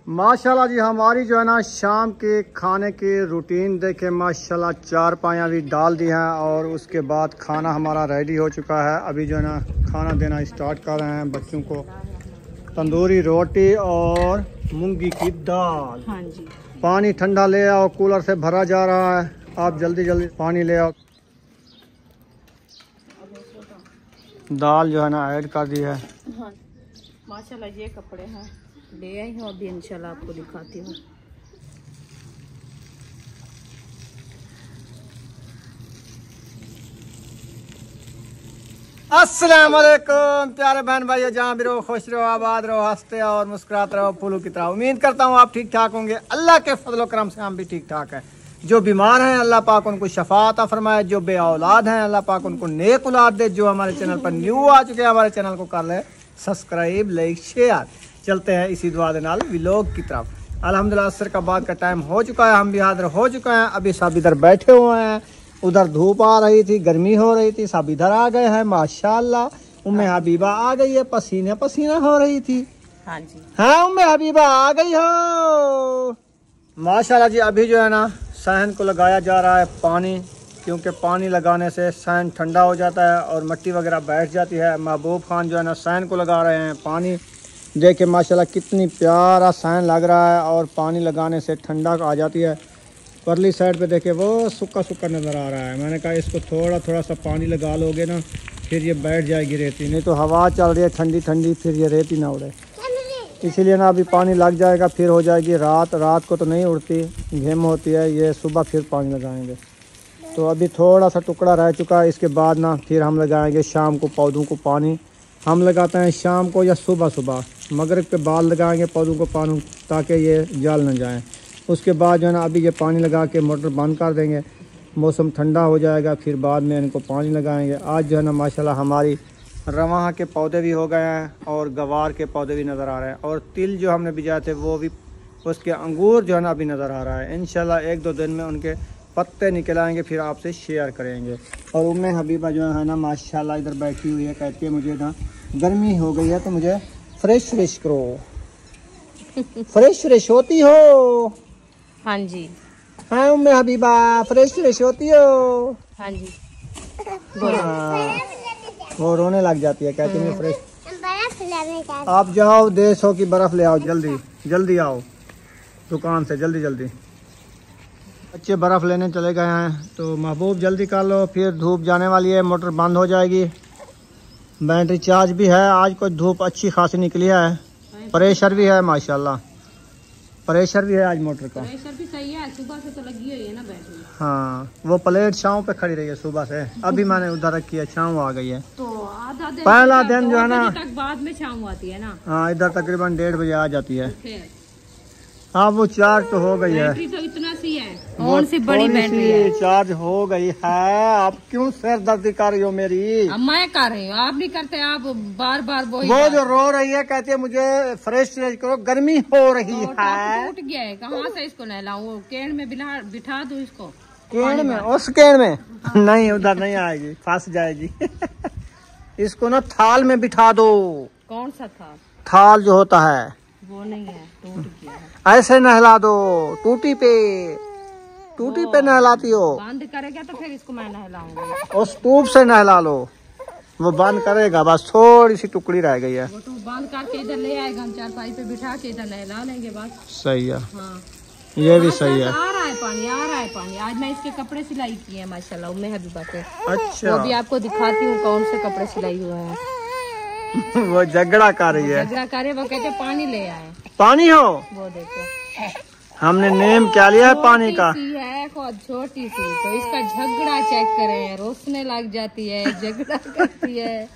माशाल्लाह जी हमारी जो है ना शाम के खाने की रूटीन देखे माशाल्लाह 4 पायाँ भी डाल दी हैं और उसके बाद खाना हमारा रेडी हो चुका है। अभी जो है ना खाना देना स्टार्ट कर रहे हैं बच्चों को। तंदूरी रोटी और मूंगी की दाल। हाँ जी। पानी ठंडा ले आओ, कूलर से भरा जा रहा है, आप जल्दी जल्दी पानी ले आओ। दाल जो है ना ऐड कर दी है। हाँ माशाल्लाह ये कपड़े हैं ले आई हूँ, अभी इंशाल्लाह आपको दिखाती हूँ। अस्सलाम वालेकुम प्यारे बहन भाइयों, जहाँ भी रहो खुश रहो, आबाद रहो, हंसते और मुस्कुराते रहो फूलों की तरह। उम्मीद करता हूँ आप ठीक ठाक होंगे। अल्लाह के फजल करम से हम भी ठीक ठाक हैं। जो बीमार हैं अल्लाह पाक उनको शफा अता फरमाए, जो बे औलाद हैं अल्लाह पाक उनको नेक औलाद दे। जो हमारे चैनल पर न्यू आ चुके हैं हमारे चैनल को कर ले सब्सक्राइब, लाइक, शेयर। चलते हैं इसी दुआ दे नाल व्लॉग की तरफ। अल्हम्दुलिल्लाह असर का बाद का टाइम हो चुका है, हम भी हाजिर हो चुके हैं। अभी सब इधर बैठे हुए हैं, उधर धूप आ रही थी, गर्मी हो रही थी, सब इधर आ गए हैं। माशाल्लाह उम्मे हबीबा आ गई है, पसीने पसीना हो रही थी। हाँ जी हाँ उम्मे हबीबा आ गई हो माशाल्लाह जी। अभी जो है ना सहन को लगाया जा रहा है पानी, क्योंकि पानी लगाने से सहन ठंडा हो जाता है और मिट्टी वगैरह बैठ जाती है। महबूब खान जो है ना सहन को लगा रहे हैं पानी। देखिए माशाल्लाह कितनी प्यारा सहन लग रहा है और पानी लगाने से ठंडा आ जाती है। परली साइड पे देखिए वो सूखा सूखा नज़र आ रहा है। मैंने कहा इसको थोड़ा थोड़ा सा पानी लगा लोगे ना फिर ये बैठ जाएगी रेती, नहीं तो हवा चल रही है ठंडी ठंडी, फिर ये रेती ना उड़े। इसीलिए ना अभी पानी लग जाएगा, फिर हो जाएगी रात। रात को तो नहीं उड़ती, घेम होती है, ये सुबह फिर पानी लगाएंगे। तो अभी थोड़ा सा टुकड़ा रह चुका है, इसके बाद ना फिर हम लगाएंगे शाम को पौधों को पानी। हम लगाते हैं शाम को या सुबह सुबह, मगरिब के बाद लगाएंगे पौधों को पानी ताकि ये जल न जाएँ। उसके बाद जो है ना अभी ये पानी लगा के मोटर बंद कर देंगे, मौसम ठंडा हो जाएगा, फिर बाद में इनको पानी लगाएंगे। आज जो है ना माशाल्लाह हमारी रवाहा के पौधे भी हो गए हैं और गवार के पौधे भी नज़र आ रहे हैं और तिल जो हमने बिजाए थे वो भी, उसके अंगूर जो है ना अभी नज़र आ रहा है। इंशाल्लाह 1-2 दिन में उनके पत्ते निकल आएंगे, फिर आपसे शेयर करेंगे। और उम्मे हबीबा जो है ना माशाल्लाह इधर बैठी हुई है, कहती है मुझे ना गर्मी हो गई है तो मुझे फ्रेश फ्रेश करो। फ्रेश फ्रेश होती हो? हाँ जी। हाँ उम्मे हबीबा फ्रेश फ्रेश होती हो? हाँ जी। हाँ, वो रोने लग जाती है, कहती है फ्रेश। आप जाओ 150 की बर्फ़ ले आओ, जल्दी जल्दी आओ दुकान से, जल्दी जल्दी। बच्चे बर्फ़ लेने चले गए हैं तो महबूब जल्दी कर लो, फिर धूप जाने वाली है, मोटर बंद हो जाएगी। बैटरी चार्ज भी है, आज कोई धूप अच्छी खासी निकली है, प्रेशर भी है माशाल्लाह, प्रेशर भी है आज मोटर का। प्रेशर भी सही है, सुबह से तो लगी हुई है ना बैटरी। हाँ वो प्लेट छाँव पे खड़ी रही है सुबह से, अभी मैंने उधर रखी है, छाँव आ गई है। तो आधा दिन पहला दिन जो है ना तक बाद में शाम आती है ना। हाँ इधर तकरीबन 1:30 बजे आ जाती है। हाँ वो चार्ज तो हो गई है, बैटरी तो इतना सी है, कौन सी बड़ी बैटरी है। चार्ज हो गई है। आप क्यों सिरदर्दी कर रही हो मेरी? अब मैं कर रही हूँ, आप नहीं करते, आप बार बार वो जो रो रही है कहती है मुझे फ्रेश करो, गर्मी हो रही है। टूट गया है, कहाँ से इसको नहलाऊं? केन में बिठा दूं इसको? केन में? उस केन में? नहीं उधर नहीं आएगी, फंस जाएगी। इसको ना थाल में बिठा दो। कौन सा थाल? थाल जो होता है वो नहीं है, टूट गया है। ऐसे नहला दो, टूटी पे नहलाती हो। बंद करेगा तो फिर इसको मैं नहलाऊंगी। उस ट्यूब से नहला लो, वो बंद करेगा, बस थोड़ी सी टुकड़ी रह गई है। वो तो बंद करके इधर ले आएगा, हम चारपाई पे बिठा के इधर नहला लेंगे बस। सही है। हाँ ये भी सही है। आ रहा है पानी, आ रहा है पानी। आज मैं इसके कपड़े सिलाई किए हैं माशाल्लाह उम्मे हबीबा के। अच्छा वो भी आपको दिखाती हूँ कौन से कपड़े सिलाई हुए हैं। वो झगड़ा कर रही है, झगड़ा करे, वो कहते पानी ले आए। पानी हो? वो देखो हमने नेम क्या लिया है पानी का? छोटी सी है, बहुत छोटी सी, तो इसका झगड़ा चेक करें, रोसने लग जाती है, झगड़ा करती है।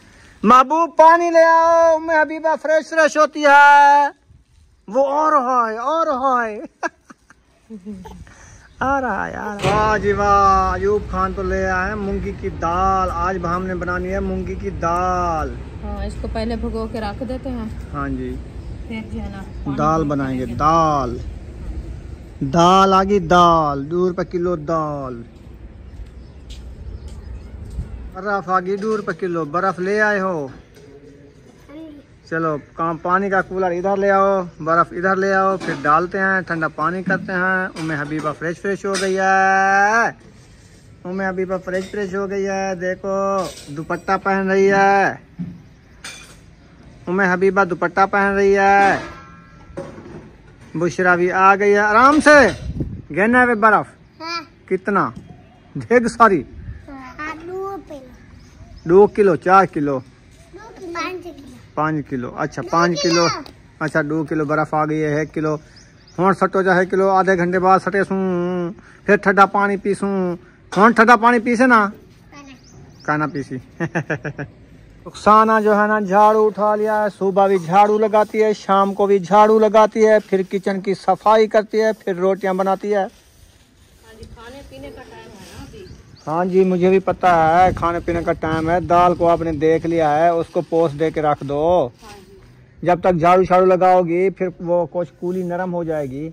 महबूब पानी ले आओ, मैं हबीबा फ्रेश फ्रेश होती है। वो और है आ रहा है यार। वाह जी वाह, अयूब खान तो ले आए मूंगी की दाल। आज हमने बनानी है मूंगी की दाल। हाँ इसको पहले भिगो के रख देते हैं। हाँ जी, फिर जो है ना दाल बनाएंगे। दाल दाल आ गई, दाल 2 रुपए किलो दाल। बर्फ आ गई 2 रुपए किलो। बर्फ ले आए हो? चलो काम पानी का कूलर इधर ले आओ, बर्फ इधर ले आओ, फिर डालते हैं, ठंडा पानी करते हैं। उम्मे हबीबा फ्रेश हो गई है। उम्मे हबीबा फ्रेश हो गई है। देखो दुपट्टा पहन रही है। उम्मे हबीबा दुपट्टा पहन रही है। बुशरा भी आ गई है। आराम से गिनना है बर्फ। हाँ। कितना देख सारी? 2 किलो 4 किलो 5 किलो। अच्छा 5 किलो। अच्छा 2 किलो बर्फ आ गई है। 1 किलो हूँ सटो जाए किलो आधे घंटे बाद सटे सूँ, फिर ठंडा पानी पीसूँ। हूँ ठंडा पानी पीसे ना कहना पीसी। रुखसाना जो है ना झाड़ू उठा लिया है। सुबह भी झाड़ू लगाती है, शाम को भी झाड़ू लगाती है, फिर किचन की सफाई करती है, फिर रोटियां बनाती है। खाने पीने का टाइम है ना अभी। हाँ जी मुझे भी पता है खाने पीने का टाइम है। दाल को आपने देख लिया है, उसको पोस दे के रख दो। जब तक झाड़ू झाड़ू लगाओगी फिर वो कुछ कूली नरम हो जाएगी,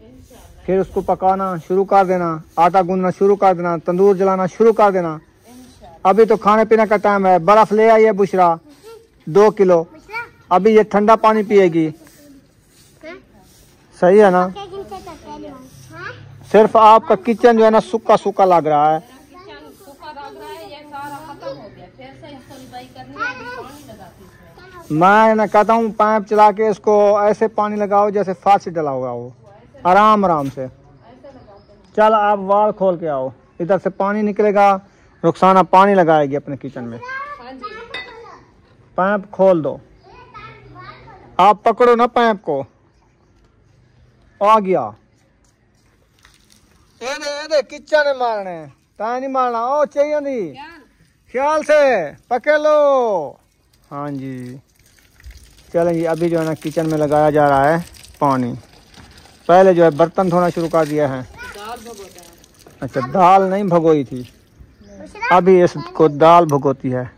फिर उसको पकाना शुरू कर देना, आटा गूंदना शुरू कर देना, तंदूर जलाना शुरू कर देना। अभी तो खाने पीने का टाइम है। बर्फ ले आई है बुशरा 2 किलो। अभी ये ठंडा पानी पिएगी। सही है ना? सिर्फ आपका किचन जो है ना सूखा सूखा लग रहा है। मैं ना कहता हूँ पाइप चला के इसको ऐसे पानी लगाओ जैसे फांसी डला हुआ हो, आराम से। चल आप वाल खोल के आओ, इधर से पानी निकलेगा। रुखसाना पानी लगाएगी अपने किचन में। पाइप खोल दो। आप पकड़ो ना पाइप को। आ गया। ए किचन में मारने ता नहीं मारना। ओ चाहिए नहीं, ख्याल से पकड़ लो। हाँ जी चलें जी। अभी जो है ना किचन में लगाया जा रहा है पानी। पहले जो है बर्तन धोना शुरू कर दिया है। अच्छा दाल नहीं भगोई थी, अभी इसको दाल भगोती है।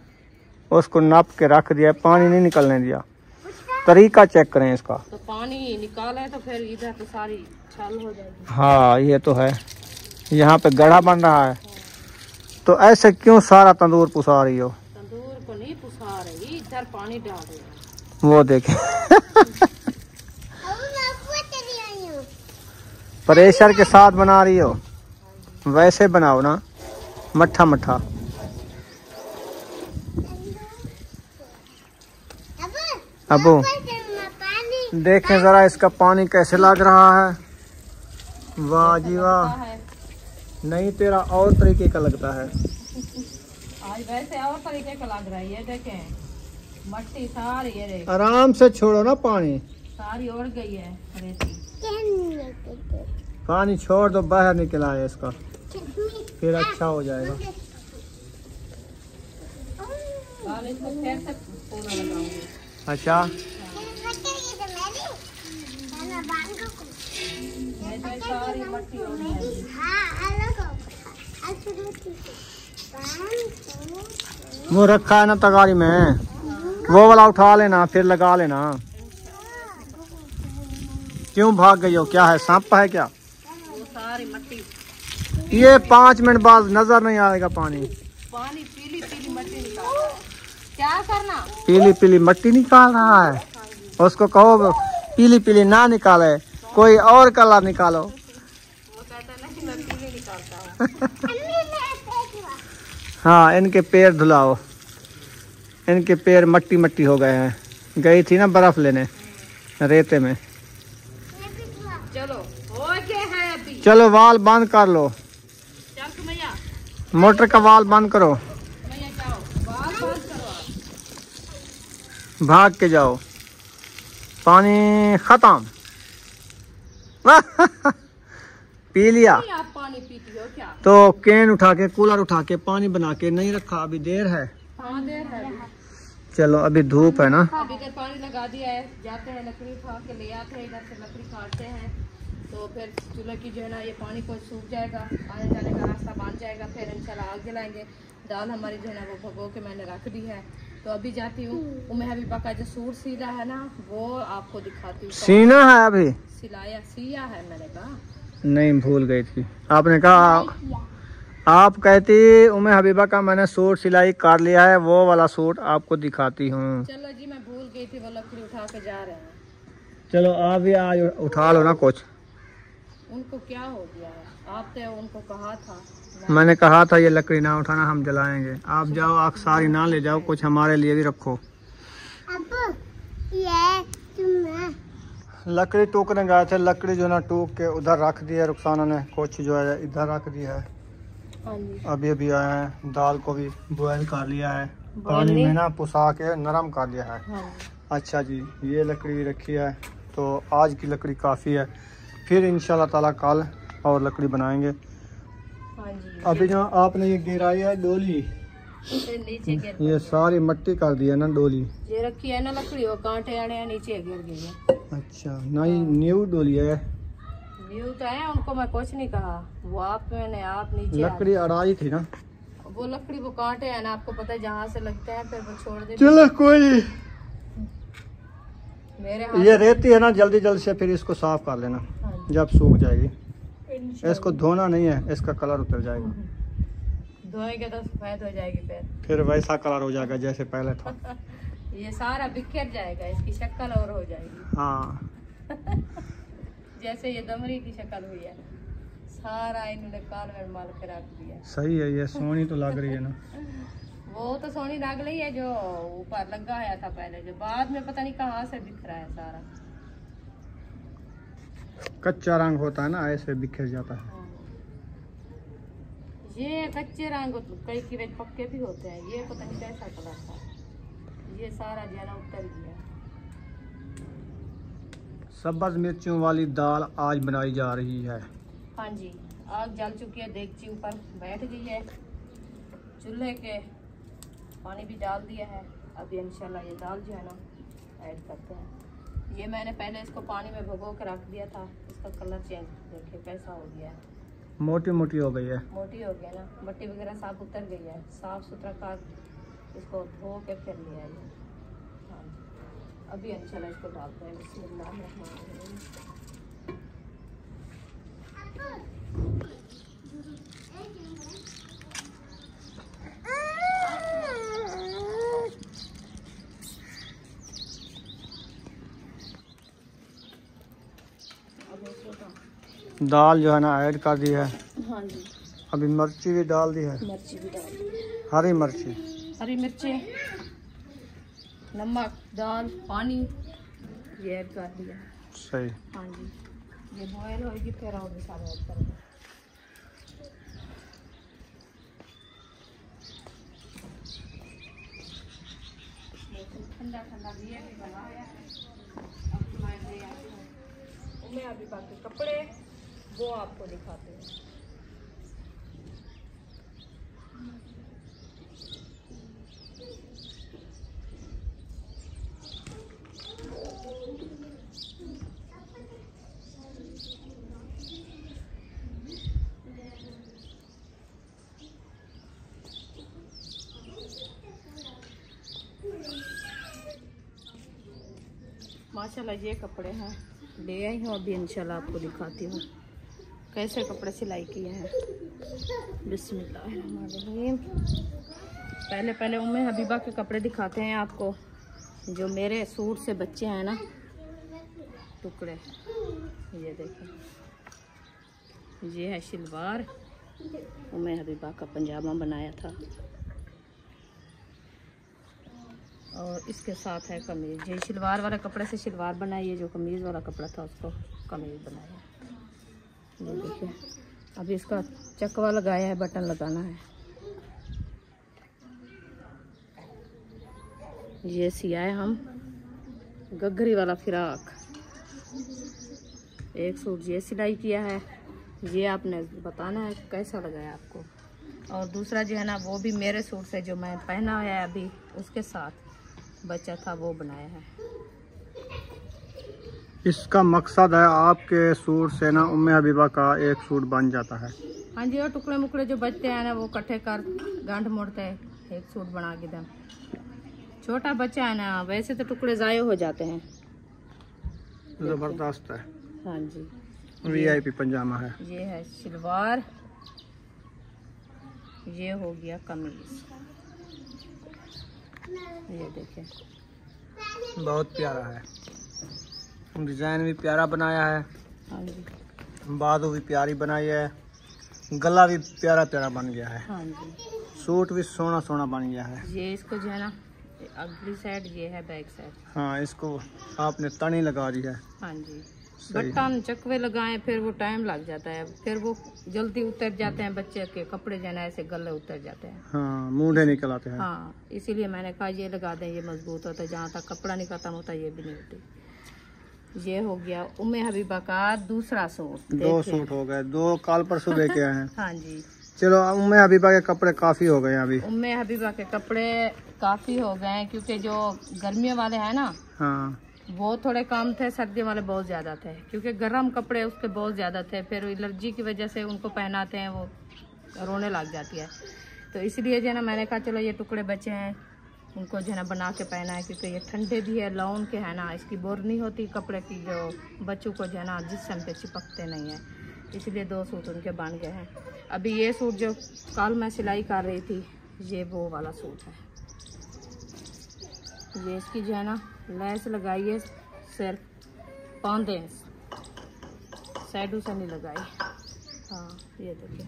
उसको नाप के रख दिया, पानी नहीं निकलने दिया। तरीका चेक करें इसका। तो पानी निकाले तो फिर इधर तो सारी छाल हो जाएगी। हाँ ये तो है। यहाँ पे गड्ढा बन रहा है, तो ऐसे क्यों सारा तंदूर पुसा रही हो? तंदूर को नहीं पुसा रही, इधर पानी डाल रही है। वो देखे। प्रेशर के साथ बना रही हो, वैसे बनाओ ना मट्ठा मट्ठा। अबू देखें जरा इसका पानी कैसे लग रहा है। वाह जी वाह। नहीं तेरा और तरीके का लगता है। आज वैसे और तरीके का लग रहा है। ये देखें मट्टी सारी ये आराम से छोड़ो ना पानी, सारी उड़ गई है रेती। पानी छोड़ दो, बाहर निकल आए इसका, फिर अच्छा हो जाएगा। इसको फिर से पूरा लगाऊंगी। अच्छा सारी मट्टी उड़ गई। वो रखा है ना तगारी में, वो वाला उठा लेना फिर लगा लेना। क्यों भाग गई हो? क्या है, सांप है क्या? वो सारी मट्टी। ये 5 मिनट बाद नजर नहीं आएगा पानी। पानी पीली पीली मट्टी निकाल। क्या करना? पीली पीली मट्टी निकाल रहा है। उसको कहो पीली पीली ना निकाले, कोई और कलर निकालो। वो कहता नहीं मैं पीली निकालता हूँ। हाँ इनके पैर धुलाओ, इनके पैर मट्टी मट्टी हो गए हैं। गई थी ना बर्फ लेने रेते में। चलो हो गया है अभी। चलो वाल बंद कर लो, चल तू मैया, मोटर का वाल बंद करो, मैया जाओ बात बंद करो आप। भाग के जाओ। पानी खत्म। पी लिया। नहीं, आप पानी पीती हो क्या? तो कैन उठा के कूलर उठा के पानी बना के नहीं रखा, अभी देर है। हाँ देर है अभी। चलो अभी धूप है ना। अभी इधर पानी लगा दिया है, जाते हैं लकड़ी उठा के ले आते हैं, इधर से लकड़ी काटते हैं, तो फिर चूल्हे की जो है ना ये पानी को सूख जाएगा, आने जाने का रास्ता बन जाएगा, फिर इंशाल्लाह आग जलाएंगे। दाल हमारी जो है ना वो भगो के मैंने रख दी है, तो अभी जाती हूँ। उम्मे हबीबा का जो सूट सिला है ना वो आपको दिखाती हूँ। सीना है अभी सिलाया सिया है मैंने कहा। नहीं, भूल गई थी। आपने कहा आप कहती उम्मे हबीबा का मैंने सूट सिलाई कर लिया है, वो वाला सूट आपको दिखाती हूँ। चलो जी, मैं भूल गई थी, वो लकड़ी उठा के जा रहे हैं। चलो आप भी आज उठा लो ना कुछ। उनको क्या हो गया है? आपने उनको कहा था। मैंने कहा था ये लकड़ी ना उठाना, हम जलाएंगे। आप जाओ, आग सारी ना ले जाओ, कुछ हमारे लिए भी रखो। लकड़ी टूकने गए थे, लकड़ी जो ना टूक के उधर रख दी है रुखसाना ने, कुछ जो है इधर रख दी है। हाँ जी। अभी अभी आए हैं, दाल को भी बॉयल कर लिया है, पानी में ना पुसा के नरम कर लिया है। हाँ। अच्छा जी, ये लकड़ी रखी है, तो आज की लकड़ी काफ़ी है, फिर इंशाल्लाह ताला कल और लकड़ी बनाएंगे। हाँ जी। अभी जो आपने ये गिराई है डोली, नीचे गिर ये सारी मट्टी कर दी है ना डोली। ये रखी है ना लकड़ी, वो कांटे आने नीचे गिर गई है। अच्छा, नहीं न्यू डोली है। व्यू तो है, उनको मैं कुछ नहीं कहा, वो आप नीचे लकड़ी अड़ाई थी ना, वो लकड़ी वो कांटे है ना, आपको पता है जहाँ से लगता है फिर वो छोड़ दे। चलो कोई नहीं, मेरे ये रेती है ना, जल्दी जल्दी से फिर इसको साफ कर लेना। हाँ। जब सूख जाएगी, इंशाल्लाह। इसको धोना नहीं है, इसका कलर उतर जाएगा, धोएंगे तो सफेद हो जाएगी फिर वैसा कलर हो जाएगा जैसे पहले था। ये सारा बिखर जाएगा, इसकी शक्ल और हो जाएगी। हाँ जैसे ये दमरी की शक्ल हुई है, सारा इन्होंने काल में माल के रख दिया। सही है, ये सोनी तो लग रही है ना। वो तो सोनी लग रही है, जो ऊपर लगा आया था पहले, जो बाद में पता नहीं कहाँ से दिख रहा है सारा। कच्चा रंग होता है ना, ऐसे बिखर जाता है। ये कच्चे रंग कई की वे पक्के भी होते हैं, ये पता नहीं कैसा कलर था, ये सारा जना उतर गया। सब्ज मिर्चियों वाली दाल आज बनाई जा रही है। हाँ जी, आग जल चुकी है, देगची ऊपर बैठ गई है, चूल्हे के पानी भी डाल दिया है। अभी इंशाल्लाह ये दाल जो है ना ऐड करते हैं। ये मैंने पहले इसको पानी में भिगो के रख दिया था, इसका कलर चेंज देखिए कैसा हो गया है, मोटी मोटी हो गई है, मोटी हो गया ना, मट्टी वगैरह साफ उतर गई है, साफ सुथरा कर इसको धो के फिर लिया है। हाँ जी, अभी इंशाल्लाह इसको डालते हैं। बिस्मिल्लाहिर्रहमानिर्रहीम। दाल जो है ना ऐड कर दी है। हाँ जी, अभी मिर्ची भी डाल दी है, मिर्ची भी डाल दी, हरी मिर्ची, हरी मिर्चें, नमक, दाल, पानी ये ऐड कर दिया। सही। हाँ जी, ये बॉयल होगी फिर और भी सारे ऐड करेंगे। ठंडा ठंडा दिए भी बनाया है। अब मैं ले आई हूँ, मैं अभी बाकी कपड़े वो आपको दिखाते हैं। माशाल्लाह ये कपड़े हैं, ले आई हूँ, अभी इंशाल्लाह आपको दिखाती हूँ कैसे कपड़े सिलाई किए हैं। बिस्मिल्लाहिर्रहमानिर्रहीम। पहले पहले उम्मे हबीबा के कपड़े दिखाते हैं आपको, जो मेरे सूट से बच्चे हैं ना टुकड़े, ये देखें, ये है शलवार, उम्मे हबीबा का पंजाबा बनाया था, और इसके साथ है कमीज। ये शलवार वाले कपड़े से शलवार बनाई है, जो कमीज वाला कपड़ा था उसको कमीज बनाया। ये देखिए, अभी इसका चकवा लगाया है, बटन लगाना है। ये सिया है हम गगरी वाला फिराक, एक सूट ये सिलाई किया है, ये आपने बताना है कैसा लगा है आपको। और दूसरा जो है ना वो भी मेरे सूट से जो मैं पहना है अभी, उसके साथ बच्चा था वो बनाया है। इसका मकसद है आपके सूट से ना उम्मे हबीबा का एक सूट बन जाता है। हाँ जी, और टुकड़े मुकड़े जो बचते हैं ना वो इकट्ठे कर गांठ मोड़ते हैं, एक सूट बना के दें। छोटा बच्चा है ना, वैसे तो टुकड़े ज़ाये हो जाते हैं। जबरदस्त है। हाँ जी, VIP पंजामा है। ये है शलवार, ये हो गया कमीज, ये देखें बहुत प्यारा है, डिजाइन भी प्यारा बनाया है, हाँ जी, बाजू भी प्यारी बनाई है, गला भी प्यारा प्यारा बन गया है, हाँ जी। सूट भी सोना सोना बन गया है। ये इसको जो है ना अगली साइड, ये है बैक साइड। हाँ, इसको आपने तनी लगा दी है। हाँ जी, सही। बटन चकवे लगाएं फिर वो टाइम लग जाता है, फिर वो जल्दी उतर जाते हैं, बच्चे के कपड़े जो है ना ऐसे गले उतर जाते हैं। हाँ, मूंढे निकल आते हैं। हाँ, इसीलिए मैंने कहा ये लगा दें, ये मजबूत होता है, जहाँ तक कपड़ा नहीं खत्म होता ये भी नहीं होती। ये हो गया उम्मे हबीबा का दूसरा सूट। दो सूट हो गए, दो काल परसों लेके आए हैं। हाँ जी, चलो, उम्मे हबीबा के कपड़े काफी हो गए हैं अभी। उम्मे हबीबा के कपड़े काफी हो गए हैं, क्योंकि जो गर्मियों वाले हैं ना हाँ, वो थोड़े कम थे, सर्दियों वाले बहुत ज्यादा थे, क्योंकि गर्म कपड़े उसके बहुत ज्यादा थे, फिर एलर्जी की वजह से उनको पहनाते हैं वो रोने लग जाती है। तो इसलिए जो है ना मैंने कहा चलो ये टुकड़े बचे हैं उनको जो है ना बना के पहना है, क्योंकि ये ठंडे भी है, लॉन के है ना, इसकी बोर नहीं होती कपड़े की, जो बच्चों को जो है ना जिस्म पे चिपकते नहीं है, इसलिए दो सूट उनके बन गए हैं। अभी ये सूट जो कल मैं सिलाई कर रही थी, ये वो वाला सूट है। ये इसकी जो है ना लैस लगाई है, सिर्फ 5 इंच, साइडों से नहीं लगाई। हाँ, ये देखिए,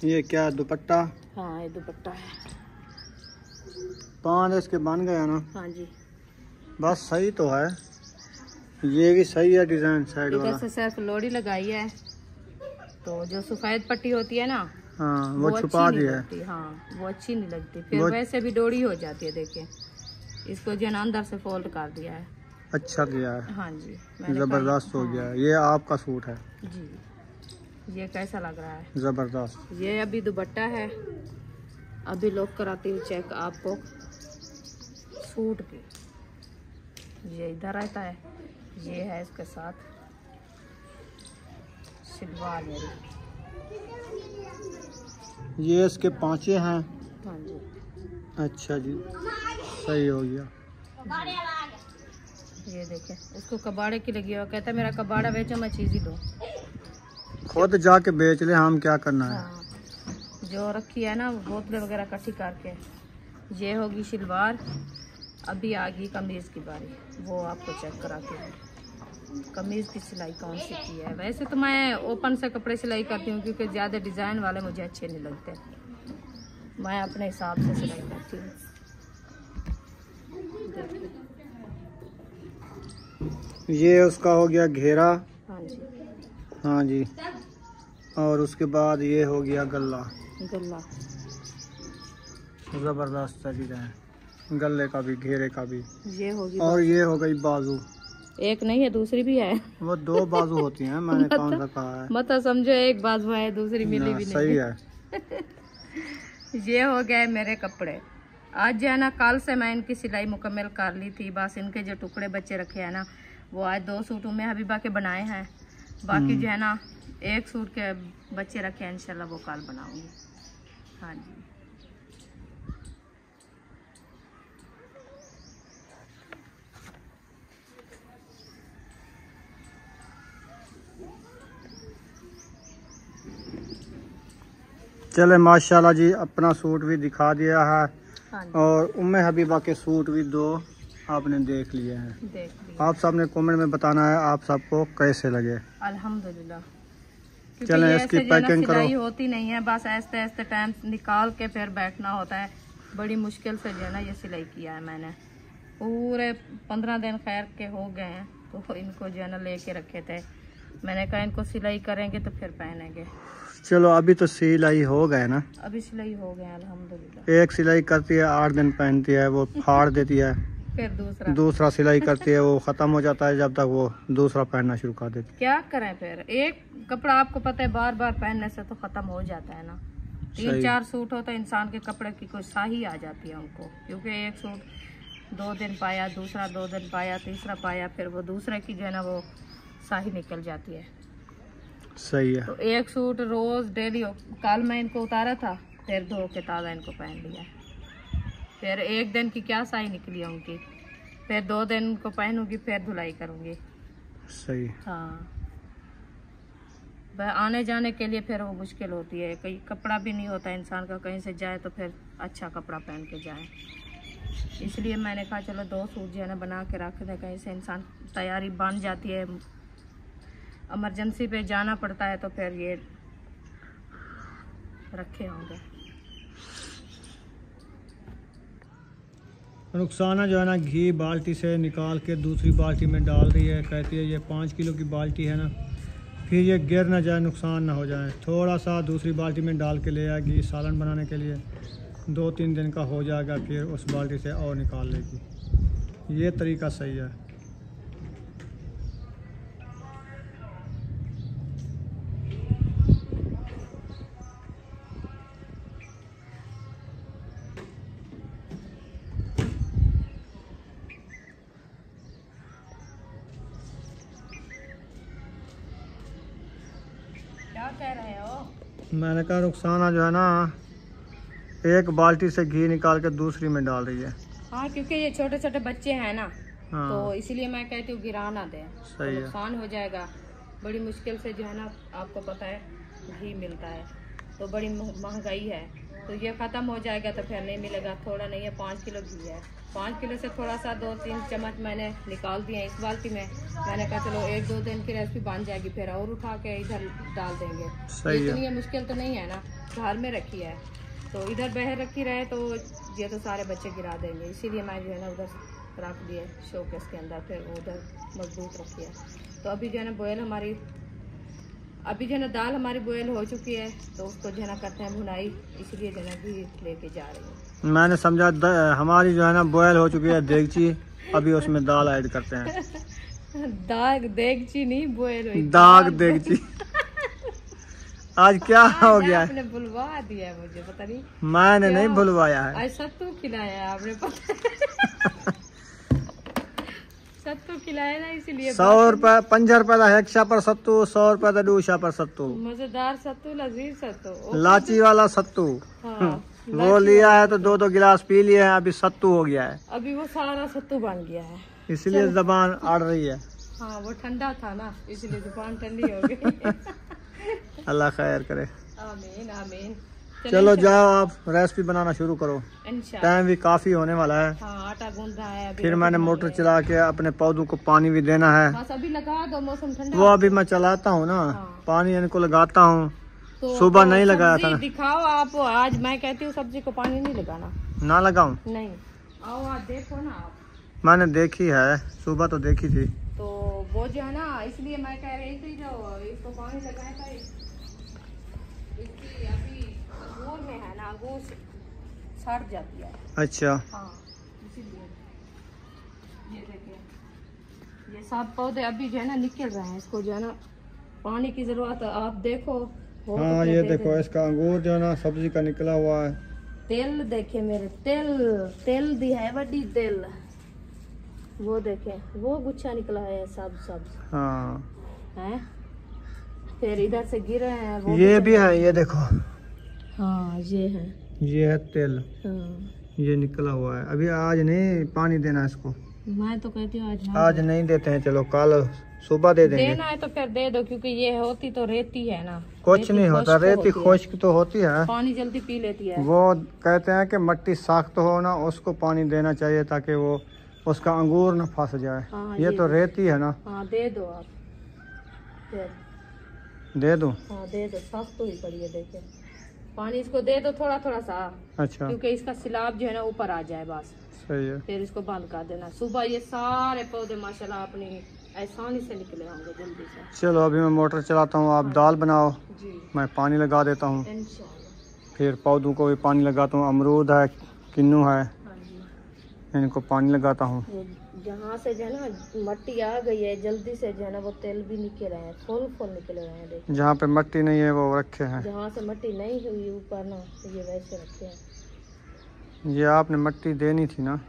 ये क्या दुपट्टा? हाँ ये दुपट्टा है। 5 इसके बन गया ना? हाँ जी, बस सही तो है, ये भी सही है डिजाइन साइड इधर वाला। से सिर्फ लोडी लगाई है, तो जो सफेद पट्टी होती है ना हाँ, वो अच्छी छुपा नहीं दी है। लगती। हाँ, वो अच्छी नहीं लगती, फिर वो- वैसे भी डोरी हो जाती है। देखिए इसको जो है ना अंदर से फोल्ड कर दिया है। अच्छा किया है, हाँ जी, मैंने जबरदस्त कहा- हो गया है। ये आपका सूट है, जी, ये कैसा लग रहा है? जबरदस्त। ये अभी दुपट्टा है, अभी लॉक कराती हूँ चेक आपको सूट की। ये इधर रहता है, ये है इसके साथ सिलवार मेरी। ये इसके पांचे हैं। हाँ जी, अच्छा जी, सही हो गया। ये देखे, उसको कबाड़े की लगी हुआ, कहता है मेरा कबाड़ा बेचो मैं चीज़ ही दूँ। खुद जाके बेच ले, हम क्या करना है। हाँ, जो रखी है ना बोतलें वगैरह इकट्ठी करके। ये होगी शलवार, अभी आ गई कमीज़ की बारी, वो आपको चेक कराती हूँ कमीज़ की सिलाई कौन सी की है। वैसे तो मैं ओपन से कपड़े सिलाई करती हूँ, क्योंकि ज़्यादा डिज़ाइन वाले मुझे अच्छे नहीं लगते, मैं अपने हिसाब से सिलाई करती हूँ। ये उसका हो गया घेरा। हाँ जी, हाँ जी, और उसके बाद ये हो गया गला। गला, जबरदस्त डिजाइन, गले का भी, घेरे का भी। ये होगी, और ये हो गई बाजू। एक नहीं है दूसरी भी है। वो 2 बाजू होती हैं, मैंने कौन सा कहा है। मत समझो एक बाजू है दूसरी मिली हाँ, भी नहीं। सही है। ये हो गए मेरे कपड़े। आज जो है ना कल से मैं इनकी सिलाई मुकम्मल कर ली थी, बस इनके जो टुकड़े बच्चे रखे हैं ना वो आज 2 सूटों में हबीबा के बनाए हैं, बाकी जो है ना 1 सूट के बच्चे रखे हैं, इंशाल्लाह वो कल बनाऊंगी। हाँ जी, चले माशाल्लाह जी, अपना सूट भी दिखा दिया है, हाँ जी, और उम्मे हबीबा के सूट भी 2 आपने देख लिए हैं। देख लिया। आप सबने कमेंट में बताना है आप सबको कैसे लगे। अल्हम्दुलिल्लाह। क्योंकि चलें, ये इसकी ऐसे जो है ना पैकिंग करो। सिलाई होती नहीं है, बस ऐसे ऐसे टाइम निकाल के फिर बैठना होता है। बड़ी मुश्किल से जो है ना ये सिलाई किया है मैंने, पूरे 15 दिन खैर के हो गए हैं, तो इनको जो है ना लेके रखे थे। मैंने कहा इनको सिलाई करेंगे तो फिर पहनेंगे। चलो, अभी तो सिलाई हो गए ना। अभी सिलाई हो गए अल्हम्दुलिल्लाह। एक सिलाई करती है 8 दिन पहनती है, वो फाड़ देती है, फिर दूसरा सिलाई करती है, वो खत्म हो जाता है, जब तक वो दूसरा पहनना शुरू कर देती क्या करें, फिर एक कपड़ा आपको पता है बार बार पहनने से तो खत्म हो जाता है ना। 3-4 सूट हो तो इंसान के कपड़े की कोई साही आ जाती है उनको, क्योंकि एक सूट 2 दिन पाया, दूसरा 2 दिन पाया, तीसरा पाया, फिर वो दूसरे की जो है ना वो साही निकल जाती है। सही है। तो एक सूट रोज डेली कल मैं इनको उतारा था, फिर धो के ताज़ा इनको पहन लिया, फिर एक दिन की क्या साई निकली है उनकी, फिर 2 दिन को पहनूंगी, फिर धुलाई करूंगी। सही। हाँ, ये देखे, इसको कबाड़े की लगी हुआ, कहता है मेरा कबाड़ा बेचो मैं चीज़ ही दूँ। फिर दूसरा, चलो, अभी तो सिलाई हो गए ना। अभी तो सिलाई करती है 8 दिन पहनती है, वो फाड़ देती है, दूसरा सिलाई करती है, वो खत्म हो जाता है, जब तक वो दूसरा पहनना शुरू कर देती क्या करें फिर। एक सिलाई करती है 8 दिन पहनती है, दूसरा सिलाई करती है, वो खत्म हो जाता है, जब तक वो दूसरा पहनना शुरू कर देती। हाँ, सही। आने जाने के लिए फिर वो मुश्किल होती है, कहीं कपड़ा भी नहीं होता इंसान का, कहीं से जाए तो फिर अच्छा कपड़ा पहन के जाए। इसलिए मैंने कहा चलो 2 सूट जो है ना बना के रख दे, कहीं से इंसान तैयारी बन जाती है, इमरजेंसी पे जाना पड़ता है तो फिर ये रखे होंगे। रुखसाना जो है ना घी बाल्टी से निकाल के दूसरी बाल्टी में डाल रही है। कहती है ये 5 किलो की बाल्टी है ना, फिर ये गिर ना जाए, नुकसान ना हो जाए। थोड़ा सा दूसरी बाल्टी में डाल के ले आएगी सालन बनाने के लिए, 2-3 दिन का हो जाएगा, फिर उस बाल्टी से और निकाल लेगी। ये तरीका सही है। क्या कह रहे हो? मैंने कहा रुखसाना जो है ना एक बाल्टी से घी निकाल के दूसरी में डाल रही है। हाँ, क्योंकि ये छोटे छोटे बच्चे हैं ना, हाँ। तो इसीलिए मैं कहती हूँ गिरा ना दे, तो नुकसान हो जाएगा। बड़ी मुश्किल से जो है ना, आपको पता है घी मिलता है, तो बड़ी महंगाई है, तो ये ख़त्म हो जाएगा तो फिर नहीं मिलेगा। थोड़ा नहीं है, 5 किलो घी है, 5 किलो से थोड़ा सा 2-3 चम्मच मैंने निकाल दिए इस बाल्टी में। मैंने कहा चलो 1-2 दिन की रेसिपी बन जाएगी, फिर और उठा के इधर डाल देंगे। इतनी मुश्किल तो नहीं है ना, घर में रखी है तो इधर बाहर रखी रहे तो ये तो सारे बच्चे गिरा देंगे, इसीलिए मैं जो है ना उधर रख दिए शोकेस के अंदर, फिर वो उधर मजबूत रखी है। तो अभी जो है ना बॉयल हमारी, अभी जो है ना दाल हमारी बॉयल हो चुकी है, तो उसको जो है ना करते हैं भुनाई, इसलिए जो है ना घी लेके जा रही हूँ। मैंने समझा हमारी जो है ना बॉयल हो चुकी है देगची, अभी उसमें दाल ऐड करते हैं। दाग देगची नहीं, बॉयल हुई दाग देगची। आज क्या हो गया? आपने बुलवा दिया है मुझे, पता नहीं। मैंने नहीं बुलवाया है। आज सत्तू खिलाया है आपने, पता सत्तू खिलाया ना, इसीलिए 100 रुपए 50 रुपए का हेक्शा पर सत्तू, 100 रुपए का दूशा पर सत्तू, मजेदार सत्तू, लजीज सत्तू, लाची वाला सत्तू। हाँ, वो लिया है तो 2-2 गिलास पी लिए हैं, अभी सत्तू हो गया है। अभी वो सारा सत्तू बन गया है, इसलिए जबान अड़ रही है। हाँ, वो ठंडा था ना, इसलिए जुबान ठंडी हो गई। अल्लाह खैर करे। आमीन आमीन। चलो जाओ आप रेसिपी बनाना शुरू करो, इंशाल्लाह। टाइम भी काफी होने वाला है। हाँ, आटा गूंद रहा है अभी। फिर मैंने मोटर चला के अपने पौधों को पानी भी देना है। बस अभी लगा दो, मौसम ठंडा। वो अभी मैं चलाता हूँ ना, हाँ। पानी इनको लगाता हूँ। तो सुबह नहीं लगाया था। दिखाओ आप, आज मैं कहती हूँ सब्जी को पानी नहीं लगाना। ना लगाऊं? नहीं, आओ आप देखो ना आप। मैंने देखी है, सुबह तो देखी थी। तो वो जो है ना, इसलिए मैं कह रही थी जो इसको पानी लगाया था, इसकी अभी अंगूर में है ना, अंगूर सड़ जाती है। अच्छा। हाँ, इसीलिए ये देखिए, ये सब पौधे अभी जो है ना निकल रहे हैं, इसको जो है ना पानी की जरूरत है। आप देखो। हाँ, ये देखो इसका अंगूर जो है ना सब्जी का निकला हुआ है। तेल देखे मेरे, तेल दी है बड़ी तेल, वो देखे वो गुच्छा निकला है सब। हाँ, है, फिर इधर से गिर रहे हैं वो ये भी है, ये देखो। हाँ, ये है तेल। हाँ। ये निकला हुआ है। अभी आज नहीं पानी देना इसको। मैं तो कहती हूँ आज नहीं देते हैं, चलो कल सुबह दे देंगे। देना है तो फिर दे दो, क्योंकि ये होती तो रेती है ना, कुछ नहीं होता, रेती खुश्क तो होती है, पानी जल्दी पी लेती है। वो कहते हैं कि मिट्टी सख्त हो ना, उसको पानी देना चाहिए ताकि वो उसका अंगूर न फंस जाए। हाँ, ये तो रेती है ना। हाँ, दे दो आप, दे दूं? हाँ दे दो, सख्त तो ही पड़ी है, देखे पानी इसको दे दो थोड़ा थोड़ा सा। अच्छा, क्योंकि इसका सिलाब जो है ना ऊपर आ जाए, बस सही है। फिर इसको बंद कर देना। सुबह ये सारे पौधे माशाल्लाह अपनी आसानी से निकले होंगे जल्दी से। चलो अभी मैं मोटर चलाता हूँ, आप दाल बनाओ, जी मैं पानी लगा देता हूँ, इंशाल्लाह। फिर पौधों को भी पानी लगाता हूँ। अमरूद है, किन्नू है, हाँ जी, इनको पानी लगाता हूँ। जहाँ से जो है ना मट्टी आ गई है, जल्दी से जो है ना वो तेल भी निकल रहे हैं, फुल निकल रहे हैं। देखिए जहाँ पे मिट्टी नहीं है वो रखे हैं, जहाँ से मट्टी नहीं हुई ऊपर ना, ये वैसे रखे हैं। ये आपने मिट्टी देनी थी ना।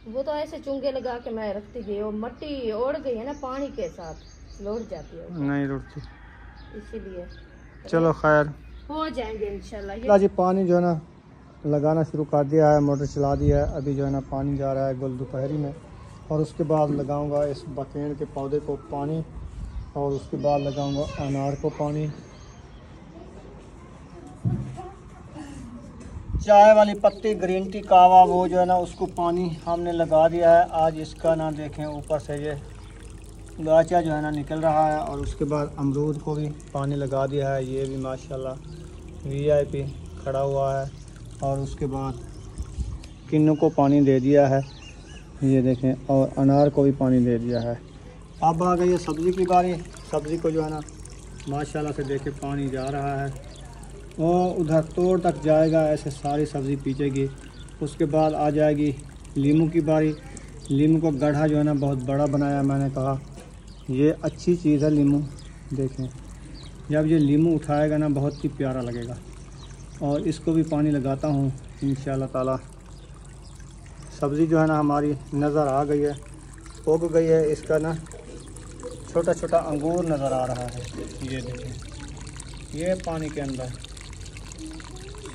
वो तो ऐसे चुंगे लगा के मैं रखती गई, और मट्टी ओढ़ गई है ना पानी के साथ, लौट जाती है, नहीं रुकती। इसीलिए चलो खैर, हो जाएंगे इंशाल्लाह। जी पानी जो है ना लगाना शुरू कर दिया है, मोटर चला दिया है। अभी जो है ना पानी जा रहा है गुल दोपहरी में, और उसके बाद लगाऊंगा इस बकेड़ के पौधे को पानी, और उसके बाद लगाऊंगा अनार को पानी। चाय वाली पत्ती, ग्रीन टी, कावा, वो जो है ना उसको पानी हमने लगा दिया है। आज इसका ना देखें ऊपर से ये गाचा जो है ना निकल रहा है। और उसके बाद अमरूद को भी पानी लगा दिया है। ये भी माशाल्लाह VIP खड़ा हुआ है। और उसके बाद किन्नू को पानी दे दिया है, ये देखें। और अनार को भी पानी दे दिया है। अब आ गई है सब्ज़ी की बारी। सब्ज़ी को जो है ना माशाल्लाह से देखे पानी जा रहा है और उधर तोड़ तक जाएगा, ऐसे सारी सब्ज़ी पीछेगी। उसके बाद आ जाएगी लीमू की बारी। लीमू का गड्ढा जो है ना बहुत बड़ा बनाया। मैंने कहा ये अच्छी चीज़ है लीमू, देखें जब ये लीमू उठाएगा ना बहुत ही प्यारा लगेगा। और इसको भी पानी लगाता हूँ इंशाअल्लाह ताला। सब्ज़ी जो है ना हमारी नज़र आ गई है, उग गई है। इसका ना छोटा छोटा अंगूर नज़र आ रहा है, ये देखें, ये पानी के अंदर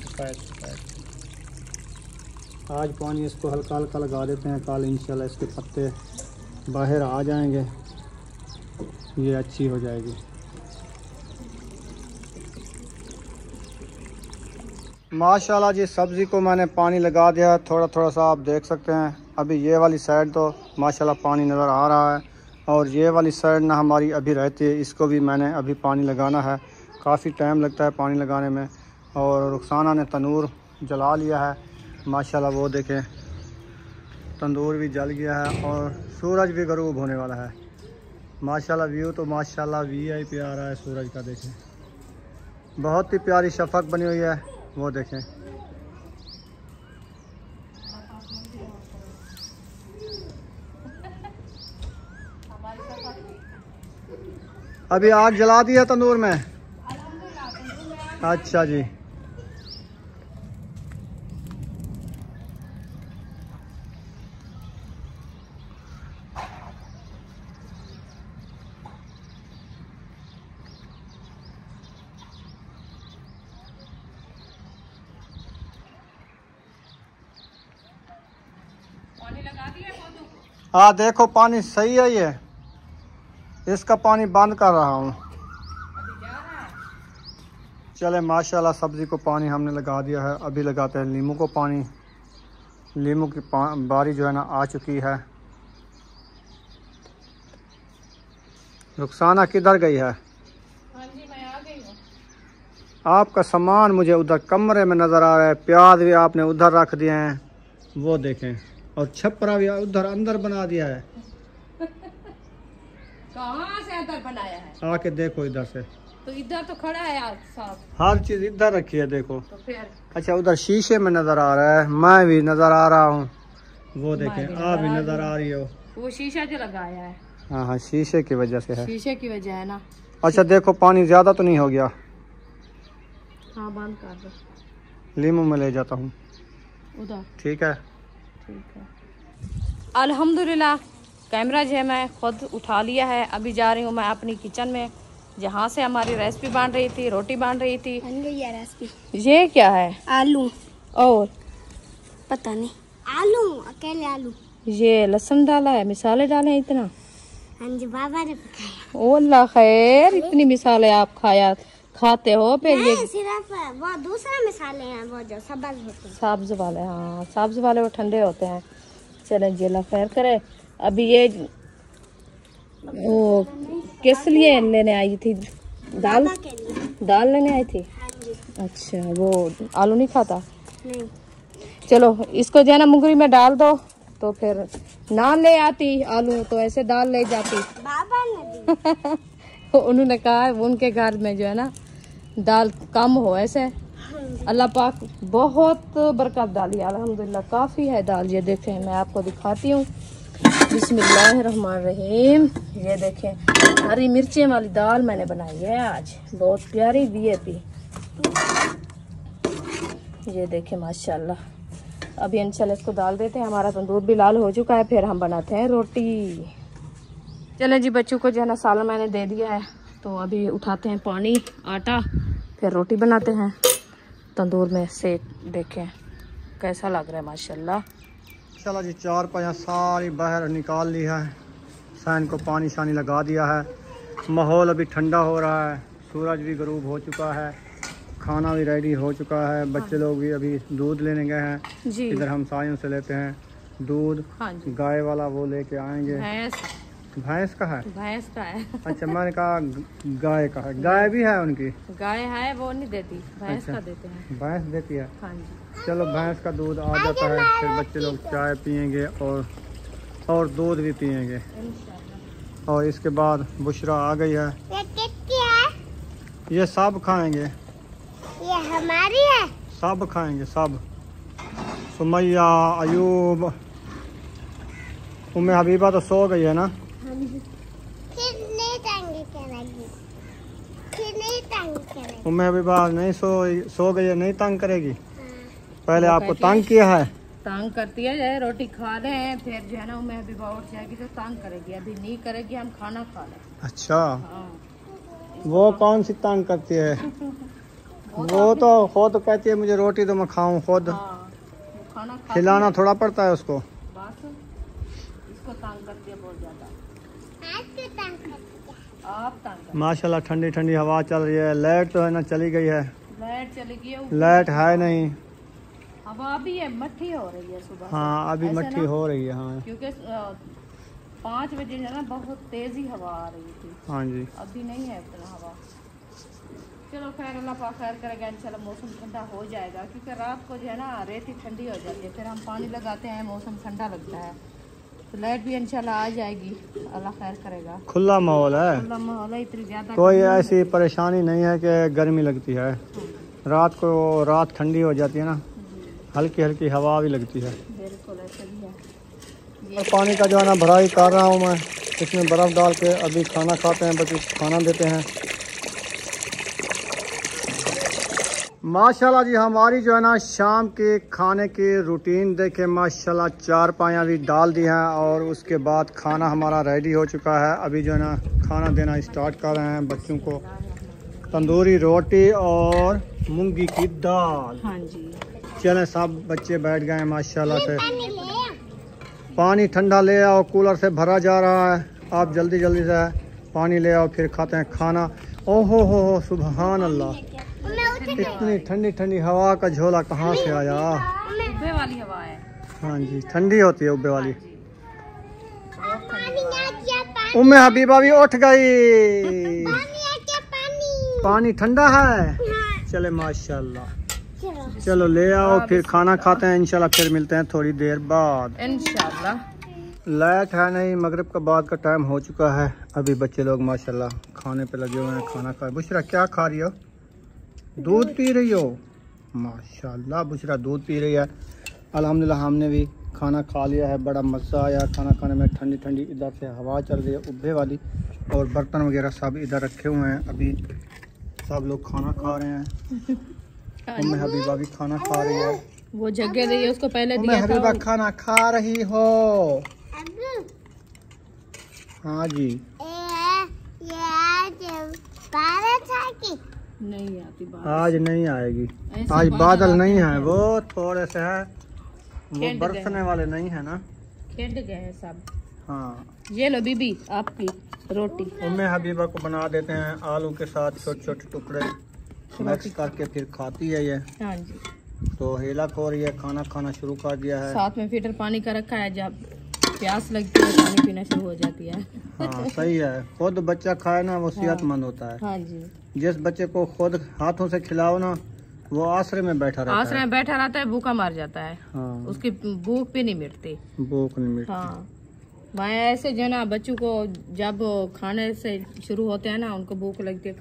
सफ़ेद। आज पानी इसको हल्का हल्का लगा देते हैं, कल इंशाल्लाह इसके पत्ते बाहर आ जाएंगे, ये अच्छी हो जाएगी। माशाल्लाह जी सब्ज़ी को मैंने पानी लगा दिया, थोड़ा थोड़ा सा आप देख सकते हैं। अभी ये वाली साइड तो माशाल्लाह पानी नज़र आ रहा है और ये वाली साइड ना हमारी अभी रहती है। इसको भी मैंने अभी पानी लगाना है, काफ़ी टाइम लगता है पानी लगाने में। और रुखसाना ने तंदूर जला लिया है माशाल्लाह, वो देखें तंदूर भी जल गया है और सूरज भी ग़रूब होने वाला है। माशाल्लाह व्यू तो माशाल्लाह VIP आ रहा है सूरज का, देखें बहुत ही प्यारी शफक बनी हुई है, वो देखें। अभी आग जला दी है तंदूर में। अच्छा जी, पानी लगा दिया पौधों को। हाँ देखो पानी सही है, ये इसका पानी बंद कर रहा हूँ। अभी जा रहा है। चले माशाल्लाह सब्ज़ी को पानी हमने लगा दिया है। अभी लगाते हैं नींबू को पानी। नींबू की बारी जो है ना आ चुकी है। रुखसाना किधर गई है? हाँ जी मैं आ गई हूँ। आपका सामान मुझे उधर कमरे में नज़र आ रहा है। प्याज भी आपने उधर रख दिए हैं, वो देखें। और छपरा भी उधर अंदर बना दिया है। कहाँ से अंदर बनाया है? आके देखो इधर से, तो इधर तो खड़ा है यार साहब। हर चीज़ इधर रखी है, देखो। तो फिर अच्छा उधर शीशे में नज़र आ रहा है, मैं भी नज़र आ रहा हूँ, वो देखें आप भी नज़र आ रही हो। वो शीशा जो लगाया है। हाँ हाँ शीशे की वजह से है। शीशे की वजह है ना। अच्छा देखो पानी ज़्यादा तो नहीं हो गया? हाँ बंद कर दो। लीमू में ले जाता हूँ उधर। ठीक है। ठीक है। अल्हम्दुलिल्लाह कैमरा जो है मैं खुद उठा लिया है। अभी जा रही हूँ मैं अपनी किचन में, जहाँ से हमारी रेसिपी बन रही थी, रोटी बन रही थी। बन गई है रेसिपी। ये क्या है? आलू। और पता नहीं, आलू, अकेले आलू। ये लहसुन डाला है, मिसाले डाले हैं इतना। हाँ जी बाबा ने पकाया। ओ अल्लाह खैर, इतनी मिसालें आप खाते हो? फिर ये सिर्फ वो दूसरा मसाले हैं, वो जो सब्ज होते हैं। सब्ज वाले, हाँ सब्ज वाले वो ठंडे होते हैं। चलें जी अल्लाह खैर करे। अभी ये वो किस लिए लेने आई थी? दाल पापा के लिए। दाल लेने आई थी। हाँ जी। अच्छा वो आलू नहीं खाता? नहीं। चलो इसको जो है ना मुंगरी में डाल दो, तो फिर ना ले आती आलू, तो ऐसे दाल ले जाती। बाबा ने दी। उन्होंने कहा उनके घर में जो है ना दाल कम हो, ऐसे अल्लाह पाक बहुत बरकत डाली अल्हम्दुलिल्लाह, काफ़ी है दाल। ये देखें मैं आपको दिखाती हूँ, बिस्मिल्लाहिर्रहमानिर्रहीम। ये देखें हरी मिर्चें वाली दाल मैंने बनाई है आज, बहुत प्यारी VIP। ये देखें माशाल्लाह। अभी इंशाल्लाह इसको डाल देते हैं। हमारा तंदूर भी लाल हो चुका है, फिर हम बनाते हैं रोटी। चलें जी बच्चों को जो है ना सालन मैंने दे दिया है, तो अभी उठाते हैं पानी, आटा, फिर रोटी बनाते हैं तंदूर में से। देखें कैसा लग रहा है माशाल्लाह। चलो जी 4 पाया सारी बाहर निकाल ली है, फैन को पानी शानी लगा दिया है। माहौल अभी ठंडा हो रहा है, सूरज भी गरूब हो चुका है, खाना भी रेडी हो चुका है। बच्चे लोग भी अभी दूध लेने गए हैं जी। इधर हम सायों से लेते हैं दूध। हाँ जी। गाय वाला वो लेके आएंगे। भैंस का है? भैंस का है। अच्छा, मैंने कहा गाय का है। गाय भी है उनकी? गाय है, वो नहीं देती, भैंस अच्छा, का देते हैं। भैंस देती है। हाँ जी। चलो भैंस का दूध आ जाता है, फिर बच्चे लोग चाय पियेंगे और दूध भी पियेंगे। इंशाल्लाह। और इसके बाद बुशरा आ गई है। ये किसकी है? ये सब खाएंगे, ये हमारी है। सब खाएंगे सब। सुमैया, अयूब, उम्मे हबीबा तो सो गई है ना? कितने टांगे करेगी? कितने टांगे करेगी? उम्मे हबीबा नहीं सो गई है, नहीं तंग करेगी। हाँ। पहले वो आपको कहती है- तंग किया है। तंग करती है, जैसे रोटी खा रहे हैं फिर जो है ना मैं अभी उठ जाएगी तो तंग करेगी, अभी नहीं करेगी, हम खाना खा लें। अच्छा, हाँ। वो कौन सी तंग करती है? वो तो खुद कहती है मुझे रोटी तो मैं खाऊं खुद। हाँ, वो खाना खा खिलाना थोड़ा पड़ता है उसको। बस इसको तंग करती है बहुत ज्यादा। आज क्यों टांग करती है? आप तंग कर। माशाल्लाह ठंडी ठंडी हवा चल रही है। लाइट तो है ना चली गई है, लाइट चली गई है, लाइट है नहीं। हवा भी है, मट्ठी हो रही है सुबह से। हाँ, अभी ऐसे मट्ठी ना, हो रही है। हाँ, क्योंकि 5 बजे जो है ना बहुत तेजी हवा आ रही थी, हाँ जी। अभी नहीं है इतना हवा। चलो खैर, अल्लाह पाक खैर करेगा, इंशाल्लाह मौसम ठंडा हो जाएगा, क्योंकि रात को जो है ना रेती ठंडी हो जाती है, फिर हम पानी लगाते हैं, मौसम ठंडा लगता है, तो लाइट भी इंशाल्लाह आ जाएगी, अल्लाह खैर करेगा। खुला माहौल है, खुला माहौल है, इतनी ज्यादा कोई गर्मी नहीं ऐसी परेशानी नहीं है कि गर्मी लगती है। रात को रात ठंडी हो जाती है ना, हल्की हल्की हवा भी लगती है। बिल्कुल ऐसे भी है। और पानी का जो है ना भराई कर रहा हूँ मैं, इसमें बर्फ़ डाल के अभी खाना खाते हैं, बच्चे खाना देते हैं। माशाल्लाह जी, हमारी जो है ना शाम के खाने की रूटीन देखे माशाल्लाह, 4 पायाँ भी डाल दी हैं और उसके बाद खाना हमारा रेडी हो चुका है। अभी जो है ना खाना देना स्टार्ट कर रहे हैं बच्चों को। तंदूरी रोटी और मूंगी की दाल। हाँ जी। चलें, सब बच्चे बैठ गए हैं माशाल्लाह से। पानी ले आओ। पानी ठंडा ले आओ, कूलर से भरा जा रहा है। आप जल्दी जल्दी से पानी ले आओ, फिर खाते हैं खाना। ओहो हो सुभान अल्लाह, इतनी ठंडी ठंडी हवा का झोला कहाँ से आया? उब्बे वाली हवा है। हाँ जी, ठंडी होती है उब्बे वाली। पानी आ गया, पानी। उम्मे हबीबा भी उठ गई। पानी आ गया, पानी। पानी ठंडा है। हाँ। चले माशाल्लाह, चलो। चलो ले आओ, फिर खाना खाते हैं इंशाल्लाह, फिर मिलते हैं थोड़ी देर बाद इंशाल्लाह। लाइट है नहीं, मगरिब का बाद का टाइम हो चुका है। अभी बच्चे लोग माशाल्लाह खाने पे लगे हुए हैं, खाना खा। बुशरा क्या खा रही हो? दूध पी रही हो? माशाल्लाह बुशरा दूध पी रही है। अल्हम्दुलिल्लाह हमने भी खाना खा लिया है, बड़ा मज़ा आया खाना खाने में। ठंडी ठंडी इधर से हवा चल रही है उब्बे वाली, और बर्तन वगैरह सब इधर रखे हुए हैं। अभी सब लोग खाना खा रहे हैं। उम्मे हबीबा भी खाना खा रही है। वो जगह रही है, उसको पहले उम्मे दिया हबीबा था। खाना खा रही हो? अब हाँ जी। ये आज 12 था कि नहीं आती बात। आज नहीं आएगी, ऐसे आज बादल आते नहीं हैं। है, वो थोड़े से है, वो खेंड गए बरसने वाले नहीं है ना। खेड गए हैं सब। हाँ, ये लो बीबी आपकी रोटी। उम्मे हबीबा को बना देते हैं आलू के साथ छोटे छोटे टुकड़े मिक्स करके, फिर खाती है ये। हाँ जी। तो हेला खो रही है, खाना खाना शुरू कर दिया है। साथ में फिल्टर पानी का रखा है, जब प्यास लगती है पानी पीना शुरू हो जाती है। हाँ सही है, खुद बच्चा खाए ना वो सेहतमंद होता है। हाँ जी। जिस बच्चे को खुद हाथों से खिलाओ ना, वो आश्रय में बैठा रहता आश्रय है। में बैठा रहता है, भूखा मर जाता है, हाँ, उसकी भूख भी नहीं मिटती। भूख नहीं मिटती। हाँ, मैं ऐसे जो है ना बच्चों को जब खाने से शुरू होते हैं ना, उनको भूख लगती है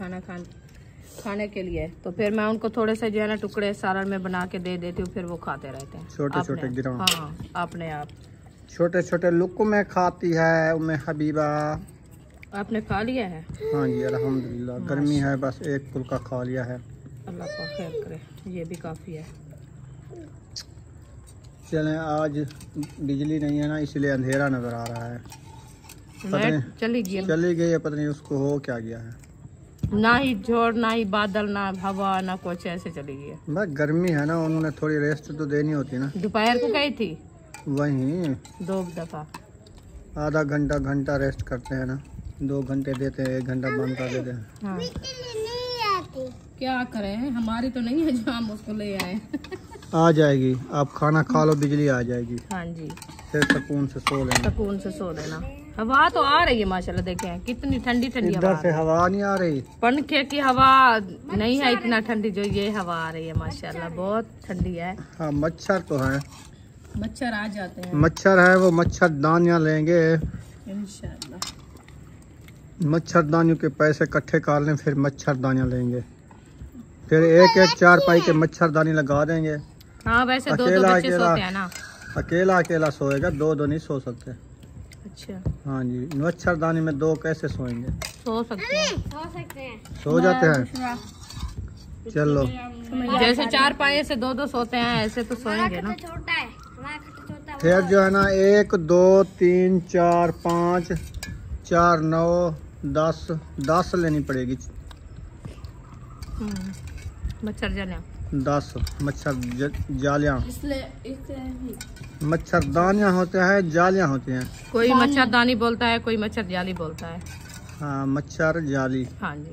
खाने के लिए, तो फिर मैं उनको थोड़े से जो है ना टुकड़े सालन में बना के दे देती हूँ, फिर वो खाते रहते हैं छोटे छोटे अपने- गिरा। हाँ अपने आप। छोटे छोटे लुक में खाती है उम्मे हबीबा। आपने खा लिया है? हाँ जी अल्हम्दुलिल्लाह, गर्मी है, बस एक फुल्का खा लिया है। अल्लाह का खैर करे, ये भी काफ़ी है। चलें, आज बिजली नहीं है ना, इसलिए अंधेरा नज़र आ रहा है। लाइट नहीं। चली गई, चली गई है, पता नहीं उसको हो क्या गया है। ना ही जोर, ना ही बादल, ना हवा, ना कुछ, ऐसे चली गई है। बस गर्मी है ना, उन्होंने थोड़ी रेस्ट तो देनी होती ना। दोपहर को गई थी वहीं 2 दफा। आधा घंटा रेस्ट करते हैं ना। 2 घंटे देते हैं, 1 घंटा बंद कर देते हैं। हाँ। नहीं आती। क्या करें, हमारी तो नहीं है जो हम उसको ले आए। आ जाएगी, आप खाना खा लो, बिजली आ जाएगी, हाँ जी, फिर सुकून से सो लेना। सुकून से सो लेना। हवा तो आ रही है माशाल्लाह, देखें कितनी ठंडी ठंडी हवा। इधर से हवा नहीं आ रही, पंखे की हवा नहीं है इतना ठंडी जो ये हवा आ रही है माशाल्लाह, बहुत ठंडी है। हाँ मच्छर तो है, मच्छर आ जाते हैं मच्छर है, वो मच्छरदानियाँ लेंगे, इंशाल्लाह। मच्छरदानियों के पैसे इकट्ठे कर लें, फिर मच्छरदानियाँ लेंगे, फिर एक चारपाई के मच्छरदानी लगा देंगे। हाँ वैसे 2 अकेला बच्चे अकेला सोते हैं ना। अकेला सोएगा, 2 नहीं सो सकते। अच्छा, हाँ जी, मच्छरदानी में 2 कैसे सोएंगे? सो सकते हैं, सो जाते हैं। चलो जैसे 4 पाए से 2 सोते हैं, ऐसे तो सोएंगे ना। छोटा है, हमारा खाता छोटा। फिर जो है ना 1 2 3 4 5 4 9 10 लेनी पड़ेगी। मच्छर जालियाँ 10 जालियाँ, मच्छरदानियाँ होते हैं, जालियाँ होती हैं। कोई मच्छरदानी बोलता है, कोई मच्छर जाली बोलता है। हाँ मच्छर जाली, हाँ जी।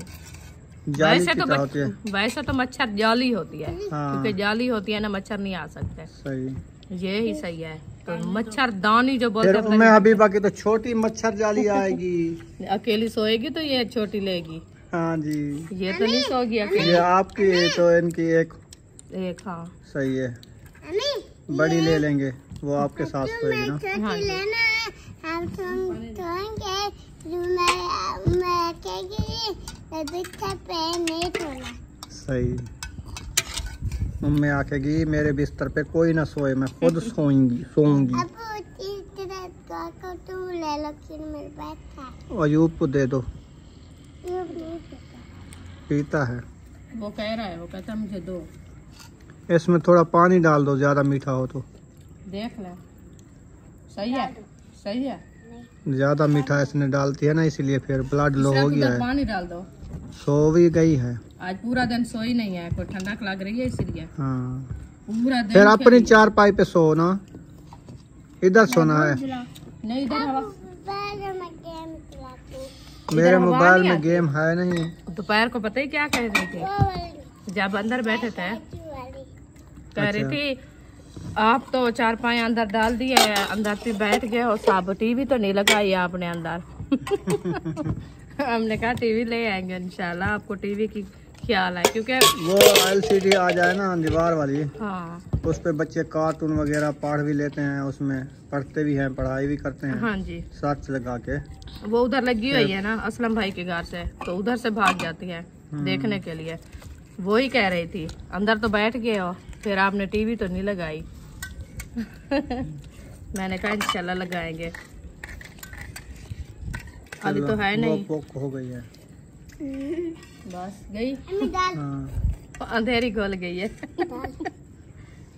जाली वैसे की तो तरह होती है। वैसे तो मच्छर जाली होती है, हाँ क्योंकि जाली होती है ना, मच्छर नहीं आ सकते। सही। ये ही सही है। तो मच्छरदानी जो बोलते फिर हैं, मैं हबीबा की तो छोटी मच्छर जाली आएगी। अकेली सोएगी तो ये छोटी लेगी, हाँ जी, ये तो नहीं सोगी ये अकेली। आपकी है तो इनकी एक एक हाँ सही है, बड़ी ले लेंगे, वो आपके साथ सोएगी ना। हाँ जी। लेना है, हम सोएंगे। मैं कहेगी पे नहीं सोना। सही। मम्मी आकेगी मेरे बिस्तर पे कोई ना सोए, मैं खुद सोऊंगी। अब इस तरह का तुम ले लो, फिर मेरे बैग था। अयूब को दे दो, ये नहीं पता। पीता है। वो कह रहा है, वो कहता है मुझे दो। इसमें थोड़ा पानी डाल दो, ज्यादा मीठा हो तो। देख ले, सही है, सही है। ज्यादा मीठा इसने डालती है ना, इसीलिए फिर ब्लड लो इसमें हो तो गया है। पानी डाल दो। सो भी गई है। आज पूरा दिन सोई नहीं है, कोई ठंडक लग रही है इसलिए हाँ पूरा दिन फिर अपनी खेली। चारपाई पे सो ना, इधर सोना है। नहीं इधर हवा, बैग में गेम चलाती। मेरे हवा मोबाइल नहीं में आती। गेम है नहीं। दोपहर को पता ही क्या कह रही थी, वो वाली, जब अंदर बैठे थे, वाली। कह रही अच्छा। थी आप तो 4 पाए अंदर डाल दिए, अंदर पे बैठ गए और सब टीवी तो नहीं लगाई आपने अंदर। हमने कहा टीवी ले आएंगे इंशाल्लाह, आपको टीवी की ख्याल है क्योंकि वो LCD आ जाए ना दीवार वाली, हाँ उस पे बच्चे कार्टून वगैरह पढ़ भी लेते हैं, उसमें पढ़ते भी हैं, पढ़ाई भी करते हैं, हाँ जी। सर्च लगा के। वो उधर लगी हुई है ना असलम भाई के घर से, तो उधर से भाग जाती है देखने के लिए। वो ही कह रही थी अंदर तो बैठ गए हो, फिर आपने टीवी तो नहीं लगाई। मैंने कहा इंशाल्लाह लगाएंगे, अभी तो है नहीं। वो हो गई है। बस गई, अम्मी डाल, हाँ अंधेरी खोल गई है।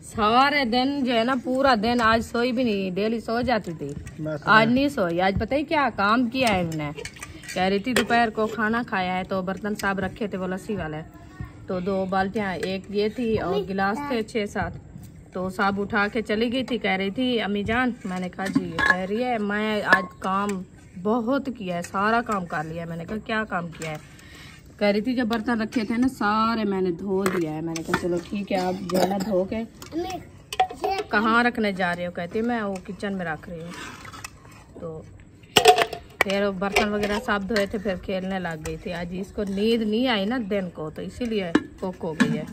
सारे दिन जो है ना, पूरा दिन आज सोई भी नहीं, डेली सो जाती थी, बस आज नहीं सोई। आज पता ही क्या काम किया है हमने, कह रही थी दोपहर को खाना खाया है तो बर्तन साहब रखे थे वो लस्सी वाले, तो 2 बाल्टियां, एक ये थी और गिलास थे 6-7, तो साहब उठा के चली गई थी। कह रही थी अम्मी जान, मैंने कहा जी, कह रही है मैं आज काम बहुत किया है, सारा काम कर लिया है। मैंने कहा क्या काम किया है? कह रही थी जो बर्तन रखे थे ना सारे मैंने धो दिया है। मैंने कहा चलो ठीक है, आप जो है ना धो के अम्मी ये कहाँ रखने जा रही हो? कहती मैं वो किचन में रख रही हूँ। तो फिर बर्तन वगैरह सब धोए थे, फिर खेलने लग गई थी। आज इसको नींद नहीं आई ना दिन को, तो इसीलिए कोक हो गई है।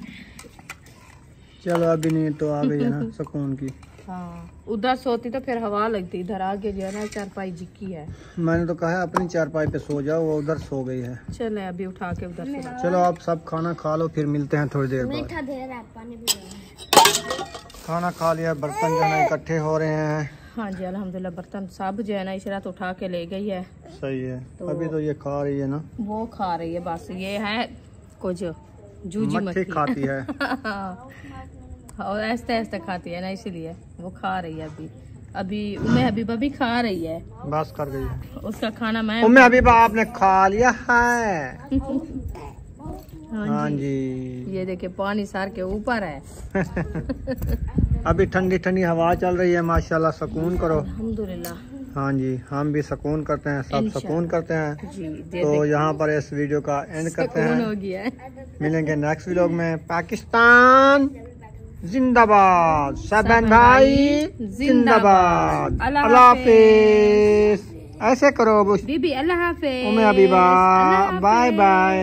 चलो अभी नहीं तो आ गई है ना सुकून की। हाँ उधर सोती तो फिर हवा लगती, इधर आके जो है ना चारपाई जिक्की है। मैंने तो कहा है अपनी चारपाई पे सो जाओ, वो उधर सो गई है। चले अभी उठा के उधर से। चलो आप सब खाना खा लो, फिर मिलते हैं थोड़ी देर बाद। मीठा दे रहा है, पानी भी दे रहा है। खाना खा लिया, बर्तन जो है इकट्ठे हो रहे हैं। हाँ जी अल्हम्दुलिल्लाह, बर्तन सब जो है ना इशरात उठा के ले गई है। सही है। अभी तो ये खा रही है ना, वो खा रही है, बस ये है कुछ जूजी मक्खी मक्खी खाती है। और ऐसे ऐसे खाती है ना, इसीलिए वो खा रही है। अभी उम्मे हबीबा भी खा रही है, बस कर गई है। उसका खाना मैं उम्मे हबीबा आपने खा लिया है? हाँ हाँ जी। जी। ये देखिए पानी सर के ऊपर है। अभी ठंडी ठंडी हवा चल रही है, माशाल्लाह, सुकून करो। अल्हम्दुलिल्लाह हाँ जी, हम भी सुकून करते हैं, सब सुकून करते हैं। जी तो यहाँ पर इस वीडियो का एंड करते हैं। हो गया है। मिलेंगे नेक्स्ट व्लॉग में। पाकिस्तान जिंदाबाद, शहबान भाई जिंदाबाद। अल्लाह हाफिज। ऐसे करो बीबी, अल्लाह हाफिज। उम्मे हबीबा, बाय बाय।